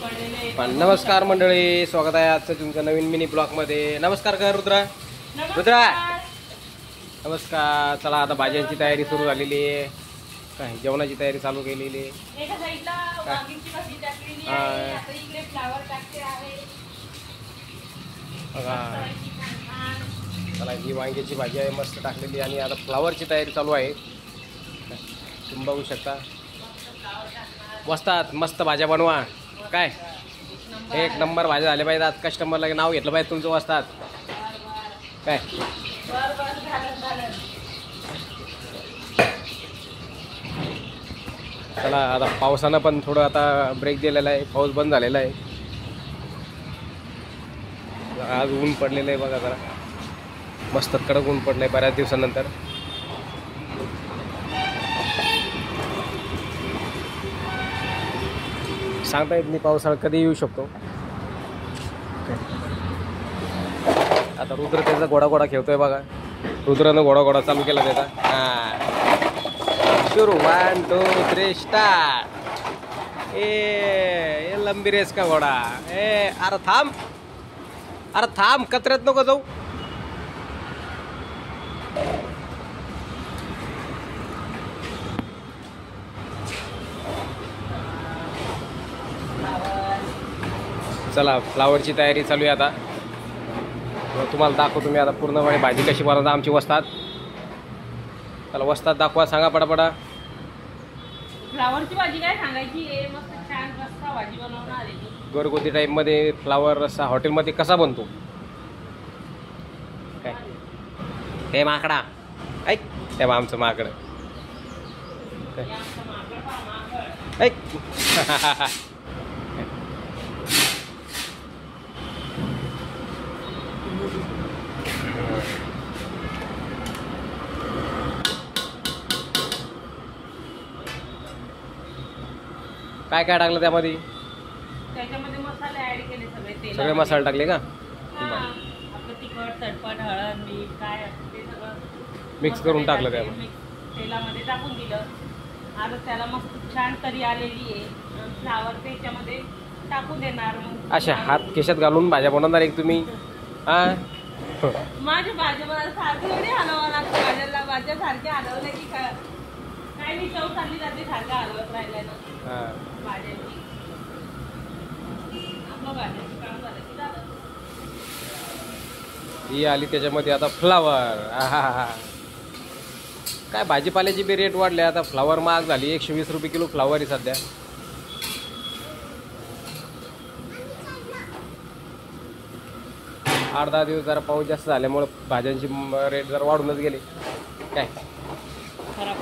नमस्कार मंडळी, स्वागत आहे आजचं तुमच्या नवीन मिनी ब्लॉगमध्ये. नमस्कार कर रुद्रा. रुद्रा नमस्कार. चला आता भाज्यांची तयारी सुरू झालेली आहे. काय जेवणाची तयारी चालू केलेली आहे. चला ही वांग्याची भाजी आहे मस्त टाकलेली आणि आता फ्लावरची तयारी चालू आहे. तुम्ही बघू शकता. वस्तात मस्त भाज्या बनवा. काय एक नंबर भाज्या झाल्या पाहिजे. आज कस्टमरला नाव घेतलं पाहिजे तुमचं वस्तात. काय चला आता पावसानं पण थोडं आता ब्रेक दिलेला आहे. पाऊस बंद झालेला आहे. आज ऊन पडलेलं आहे बघा. जरा मस्त कडक ऊन पडलं आहे बऱ्याच दिवसानंतर. सांगता येत नाही पावसाळा कधी येऊ शकतो. आता रुद्र त्याचा घोडा खेळतोय बघा. रुद्रानं घोडा चालू केला त्याचा. शुरू 1 2 3 स्टार्ट. ए लंबी रेस का घोडा. अरे थांब कचऱ्यात नको जाऊ. चला फ्लावरची तयारी चालू आहे आता. तुम्हाला दाखवतो मी आता पूर्णपणे भाजी कशी बनवतात आमची वस्तात. चला वस्तात दाखवा. सांगा पटापटा. फ्लावरची भाजी काय सांगायची. मस्त छान रस्सा भाजी बनवणार आहे. घरगुती टाईपमध्ये फ्लावर रस्सा हॉटेलमध्ये कसा बनतो. काय हे माकडा ऐक. ते आमचं माकड ऐक. काय काय टाकलं त्यामध्ये. त्याच्यामध्ये मसाले ऍड केले सगळे मसाले टाकले का. आपलं तिखट चटपट हळद मीठ काय असतं ते सगळं मिक्स करून टाकलं त्यामध्ये. तेलामध्ये टाकून दिलं. आता त्याला मस्त छान तरी आलेली आहे. फ्लावर त्याच्यामध्ये टाकून देणार. मग अशा हात केशात घालून भाज्या बनवणार एक तुम्ही. हा माझ्या भाज्या मला सारखी एवढी हलवावं लागतं. भाज्या सारखे हलवल्या की काय मी चव चालली जाते सारखं हलवत राहिल्या ना. भाज्यांची आपलं भाज्याचं काम झालं की झालं. ही आली त्याच्यामध्ये आता फ्लावर. काय भाजीपाल्याची बी रेट वाढले आता. फ्लावर महाग झाली. 120 रुपये किलो फ्लावर आहे सध्या. आठ 10 दिवस जरा पाऊस जास्त झाल्यामुळे भाज्यांची रेट जरा वाढूनच गेले. काय खराब